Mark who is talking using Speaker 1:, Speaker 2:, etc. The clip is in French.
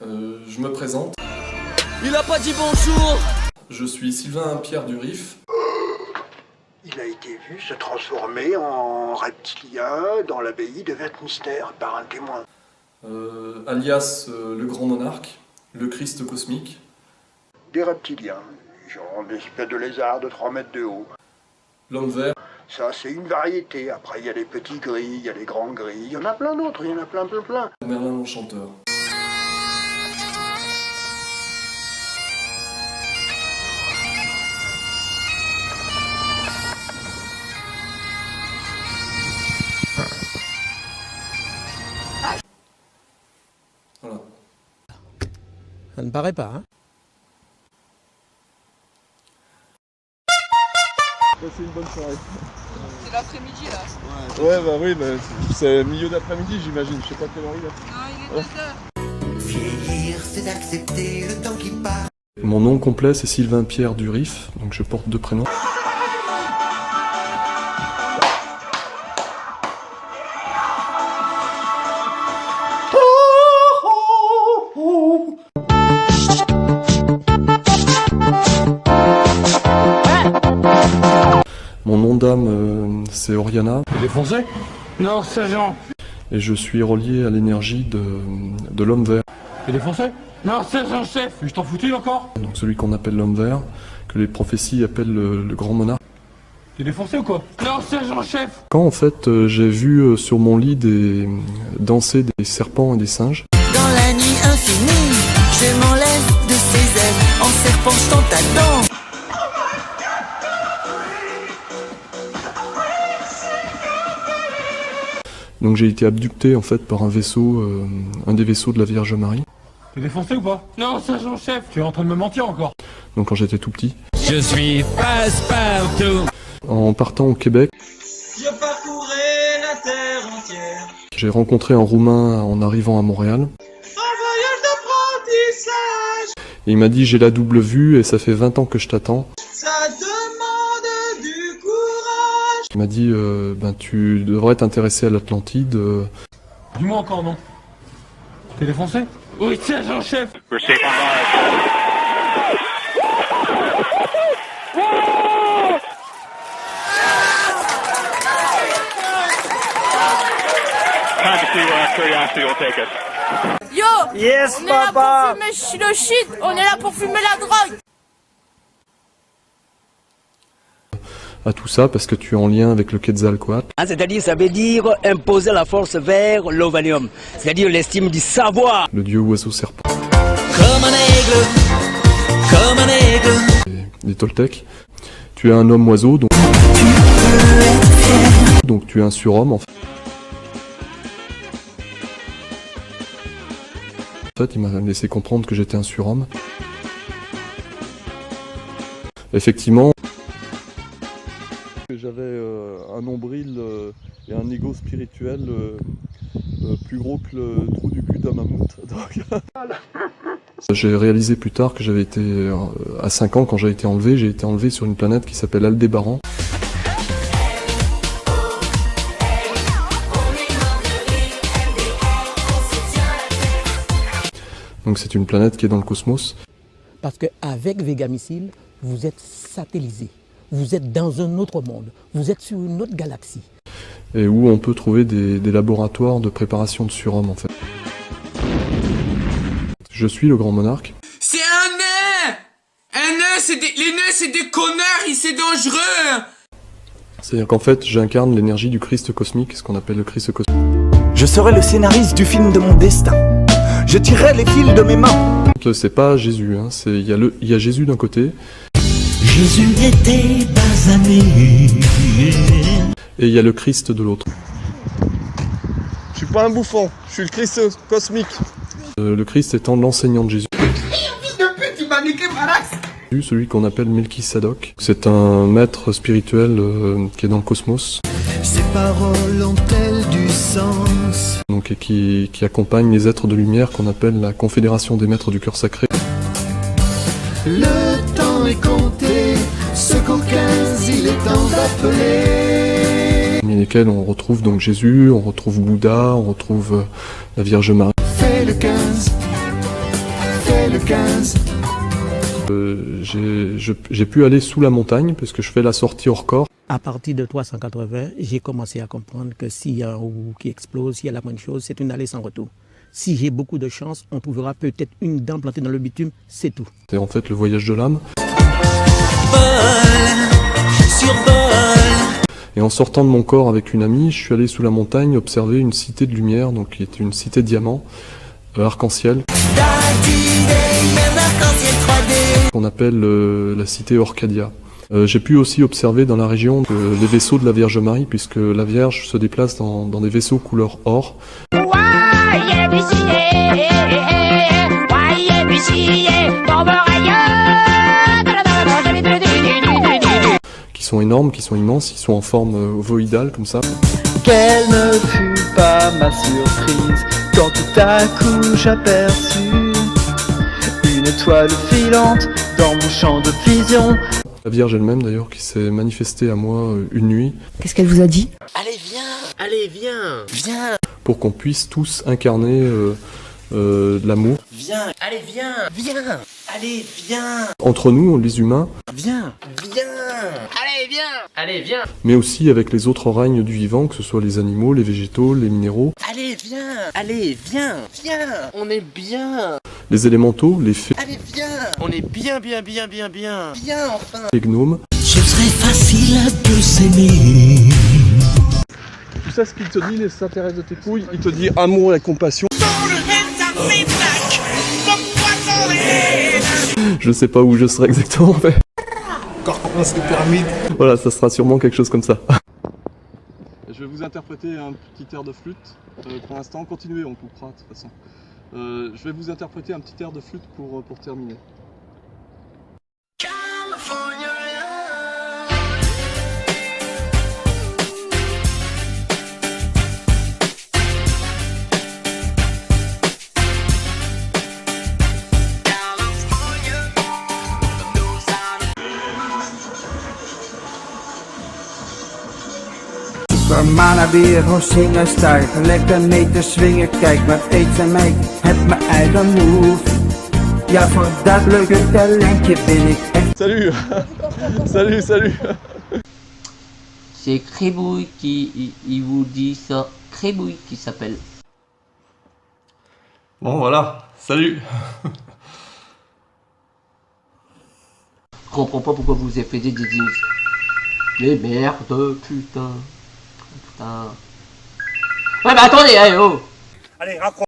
Speaker 1: Je me présente.
Speaker 2: Il a pas dit bonjour.
Speaker 1: Je suis Sylvain Pierre du Rif.
Speaker 3: Il a été vu se transformer en reptilien dans l'abbaye de Westminster par un témoin.
Speaker 1: Alias le Grand Monarque, le Christ cosmique.
Speaker 3: Des reptiliens, genre des espèces de lézards de 3 mètres de haut.
Speaker 1: L'homme vert.
Speaker 3: Ça, c'est une variété. Après, il y a les petits gris, il y a les grands gris. Il y en a plein d'autres, il y en a plein.
Speaker 1: Merlin l'Enchanteur. Voilà.
Speaker 4: Ça ne paraît pas, hein?
Speaker 5: C'est une bonne soirée.
Speaker 6: C'est l'après-midi là.
Speaker 5: Ouais, bah oui, bah, c'est milieu d'après-midi, j'imagine. Je sais pas quelle heure il est.
Speaker 6: Non, il est 2h.
Speaker 7: Vieillir, c'est accepter le temps qui passe.
Speaker 1: Mon nom complet c'est Sylvain Pierre du Rif, donc je porte 2 prénoms. Mon nom d'âme c'est Oriana.
Speaker 2: Il est français? Non, sergent.
Speaker 1: Et je suis relié à l'énergie de l'homme vert.
Speaker 2: Il est français? Non, sergent chef. Je t'en foutais encore?
Speaker 1: Donc celui qu'on appelle l'homme vert, que les prophéties appellent le grand monarque.
Speaker 2: Il est français ou quoi? Non, sergent chef.
Speaker 1: Quand en fait j'ai vu sur mon lit danser des serpents et des singes,
Speaker 7: Dans la nuit infinie, je m'enlève de ses ailes en serpent jetant ta dent.
Speaker 1: donc j'ai été abducté en fait par un vaisseau, un des vaisseaux de la Vierge Marie.
Speaker 2: Il est français ou pas? Non, sergent chef. Tu es en train de me mentir encore.
Speaker 1: Donc quand j'étais tout petit,
Speaker 2: Je suis passe-partout.
Speaker 1: en partant au Québec,
Speaker 8: Je parcourais la terre entière.
Speaker 1: j'ai rencontré un Roumain en arrivant à Montréal.
Speaker 8: Un voyage d'apprentissage.
Speaker 1: Et il m'a dit j'ai la double vue et ça fait 20 ans que je t'attends.
Speaker 8: Ça demande du courage.
Speaker 1: Il m'a dit ben tu devrais t'intéresser à l'Atlantide.
Speaker 2: Dis-moi encore non. T'es français? Oui, sergent chef.
Speaker 6: Yo,
Speaker 8: Yes,
Speaker 6: on est là pour fumer le shit, on est là pour fumer la drogue.
Speaker 1: À tout ça parce que tu es en lien avec le Quetzalcoatl,
Speaker 9: C'est-à-dire, ça veut dire imposer la force vers l'ovanium, c'est-à-dire l'estime du savoir.
Speaker 1: le dieu oiseau serpent.
Speaker 7: Comme un aigle, comme un aigle.
Speaker 1: Les Toltecs. Tu es un homme oiseau, donc tu es un surhomme en fait. En fait, il m'a laissé comprendre que j'étais un surhomme. Effectivement, j'avais un nombril et un ego spirituel plus gros que le trou du cul d'un mammouth. J'ai réalisé plus tard que j'avais été, à 5 ans, quand j'ai été enlevé sur une planète qui s'appelle Aldébaran. Donc c'est une planète qui est dans le cosmos.
Speaker 4: Parce qu'avec Vega Missile, vous êtes satellisé. Vous êtes dans un autre monde. Vous êtes sur une autre galaxie.
Speaker 1: Et où on peut trouver des laboratoires de préparation de surhommes en fait. Je suis le grand monarque.
Speaker 8: C'est un nain. Un nain, les nains, c'est des connards, c'est dangereux.
Speaker 1: C'est-à-dire qu'en fait j'incarne l'énergie du Christ cosmique, ce qu'on appelle le Christ cosmique.
Speaker 10: Je serai le scénariste du film de mon destin. Je tirerai les fils de mes mains.
Speaker 1: C'est pas Jésus, hein. Il y a Jésus d'un côté.
Speaker 7: Jésus n'était pas aimé.
Speaker 1: Et il y a le Christ de l'autre.
Speaker 5: Je suis pas un bouffon, je suis le Christ cosmique.
Speaker 1: Le Christ étant l'enseignant de Jésus.
Speaker 8: Fils de pute, tu m'as niqué mon axe.
Speaker 1: Celui qu'on appelle Melchisadok. C'est un maître spirituel qui est dans le cosmos.
Speaker 7: Ces paroles ont-elles du sens?
Speaker 1: Donc, et qui accompagne les êtres de lumière qu'on appelle la Confédération des Maîtres du Cœur Sacré.
Speaker 7: Le temps est compté, ce qu'au 15 il est temps d'appeler.
Speaker 1: Parmi lesquels on retrouve donc Jésus, on retrouve Bouddha, on retrouve la Vierge Marie.
Speaker 7: Fais le 15, le 15.
Speaker 1: J'ai pu aller sous la montagne parce que je fais la sortie hors corps.
Speaker 4: À partir de 380, j'ai commencé à comprendre que s'il y a un roue qui explose, s'il y a la moindre chose, c'est une allée sans retour. Si j'ai beaucoup de chance, on trouvera peut-être une dent plantée dans le bitume, c'est tout.
Speaker 1: C'est en fait le voyage de l'âme. Et en sortant de mon corps avec une amie, je suis allé sous la montagne observer une cité de lumière, donc qui était une cité diamant, arc-en-ciel. Qu'on appelle la cité Orcadia. J'ai pu aussi observer dans la région les vaisseaux de la Vierge Marie, puisque la Vierge se déplace dans des vaisseaux couleur or. Qui sont énormes, qui sont immenses, ils sont en forme ovoïdale comme ça.
Speaker 11: Quelle ne fut pas ma surprise quand tout à coup j'aperçus une étoile filante dans mon champ de vision.
Speaker 1: La Vierge elle-même d'ailleurs qui s'est manifestée à moi une nuit.
Speaker 12: Qu'est-ce qu'elle vous a dit?
Speaker 13: Allez viens, allez viens, viens.
Speaker 1: Pour qu'on puisse tous incarner l'amour.
Speaker 13: Viens, allez viens, viens, allez viens.
Speaker 1: Entre nous, les humains.
Speaker 13: Viens, viens. Allez viens, allez viens.
Speaker 1: Mais aussi avec les autres règnes du vivant, que ce soit les animaux, les végétaux, les minéraux.
Speaker 13: Allez viens, viens. On est bien.
Speaker 1: Les élémentaux, les fées.
Speaker 13: Allez viens. On est bien. Viens enfin.
Speaker 1: Les gnomes.
Speaker 7: Ce serait facile de s'aimer.
Speaker 5: Tu sais ce qu'il te dit, les s'intéresse de tes couilles? Il te dit amour et compassion.
Speaker 1: Je sais pas où je serai exactement, mais...
Speaker 5: Corpus de pyramide.
Speaker 1: Voilà, ça sera sûrement quelque chose comme ça.
Speaker 5: Je vais vous interpréter un petit air de flûte. Pour l'instant, continuez, on coupera de toute façon. Je vais vous interpréter un petit air de flûte pour terminer.
Speaker 11: Superman weer hoor zingen stijgen, lekker mee te swingen. Kijk maar eens aan mij, ik heb mijn eigen move. Ja, voor dat leuke talentje ben ik echt.
Speaker 5: Salut. Salut.
Speaker 13: C'est Crébouille qui il vous dit ça. Crébouille qui s'appelle.
Speaker 1: Bon voilà, salut.
Speaker 13: Je comprends pas pourquoi vous avez fait des Mais merde, putain. Ouais, bah attendez, oh.
Speaker 14: Allez, raccroche.